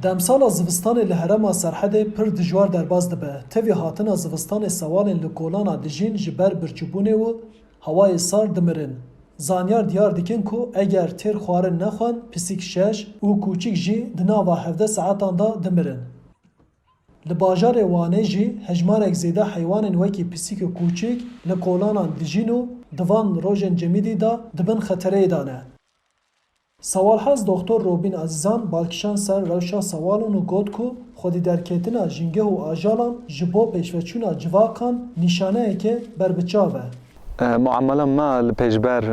Demsala zivistanê li Herêma Serhedê pir dijwar derbas dibe. Tevî hatina zivistanê sewalên li kolana dijîn ji ber birçîbûnê û hewayê sar dimirin. Zanyar diyar dikin ku eger têr xwarin nexwin, pisîk 6 û kûçik jî di nava 17 saetan da dimirin. Li bajarê Wanê jî hejmarek zêde heywanên wekî pisîk û kûçik li kolanan dijîn û di van rojên cemîdî da dibin xetereyê de ne. Sewalhez Doktor Robîn Ezîzan balkişan ser rewşa sewalên û got ku xwedîderketina jîngeh û ajalan ji bo pêşveçûna civakan nîşaneyeke berbiçav e. معاملة ما البيجبر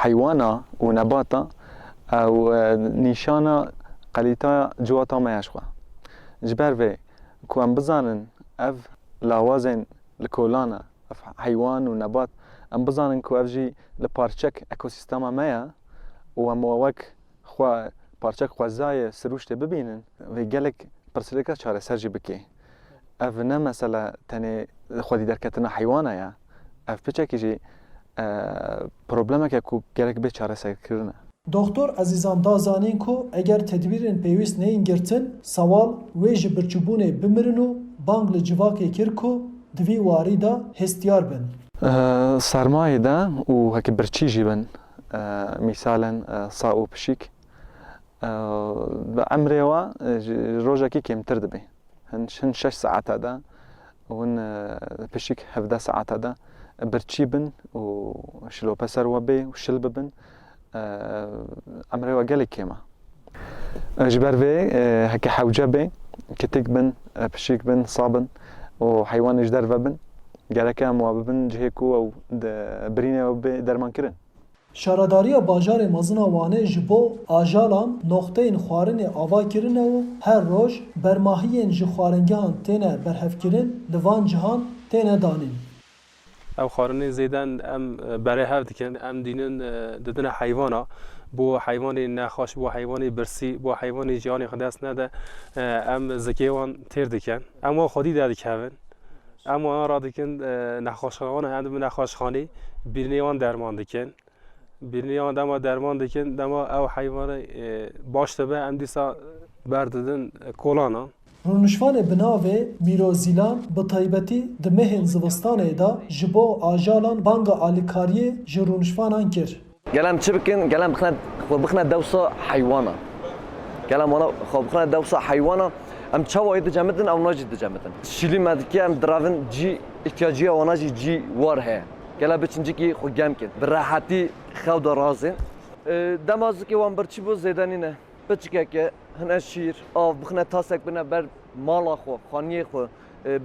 حيوانا ونباتا أو نيشانا قليتا جواتا ما يشوا جبر في كوان بزانن أف لاوازن لكولانا أف حيوان ونبات أم بزانن كو أف جي لبارچك اكوسيستما مايا ومواك خوا بارچك خوازاي سروشت ببينن في جالك برسلكا چاره سرجي بكي أف نه مثلا تاني خودي دركتنا حيوانا يا ev piçekî jî problemeke ku gerek bê çareserkirin e. Doktor Ezîzan da zanîn ku eger tedbîrên pêwîst neyên girtin, sewal wê ji birçîbûnê bimirin û bang li civakê kir ku di vî warî da hestiyar bin. Sermayê de û hekî birçî jî bin mîsalen sa û pişîk bi emrê we rojekî kêmtir dibe. Hin 6 saeta de hûn pişîk 17 saeta de برچی بن و شلو پسر و بی و شل ببن امره و گلی کیما جبر وی هک حوجه بی کتک بن پشیک بن صابن و حیوان اجدر ببن گلکه مو ببن جهکو و برینه و بی درمان کرن Şaradariya bajarê mezina Wanê ji bo ajalan noxteyên xwarinê ava kirine û her roj bermahiyên ji xwaringehan têne berhevkirin li van cihan têne danîn. Ew xwarinê zêden em berêhev dikin, em dînin didine heywana bo heywanê nexweş, bo heywanê birsî, bo heywanê jiyanê xwe dest nede em zikê wan têr dikin. Em wan xwedî derdikevin. Em wan radikin nexweşxana em dibin nexweşxanê bîrînê wan derman dikin. Bîrînê wan dema derman dikin, dema ew heywanê baş dibe em dîsa berdidin kolanan. Rûnişvanê bi navê Mîrozîlan bi taybetî di mehên zivistanê da ji bo ajalan banga alîkariyê ji rûnişvanan kir. Gelem çi bikin, gelem bixne dewsa heywana. Gelem wana xwe bixne dewsa heywana em çawayê dicemidin ew najî dicemidin. Şîlî me dike em diravin cî ihtiyaciya wana jî cî war heye. Gele biçincikî xwe gemkin. Bi rehatî xew da razê. Dema zikê wan birçî bo zêdenîne. Piçikeke hine şîr, av bixne tasek bine ber mala xwe, xaniyê xwe,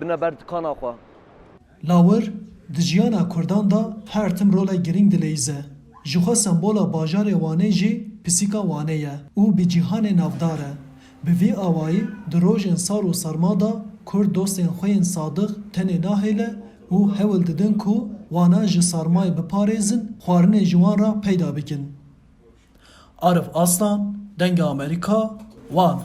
bine ber dikana xwe. Lawir di jiyana Kurdan da her tim rolek girîng dileyîze. Ji xwe sembola bajarê Wanê jî pisîka Wanê ye û bi cîhanê navdar e. Bi vî awayî di rojên sar û sarma da Kurd dostên xwe yên sadiq tenê nahêle û hewil didin ku wana ji sarmayê biparêzin, xwarinê ji wan ra peyda bikin. Arif Aslan, Denga Amerika, Wan.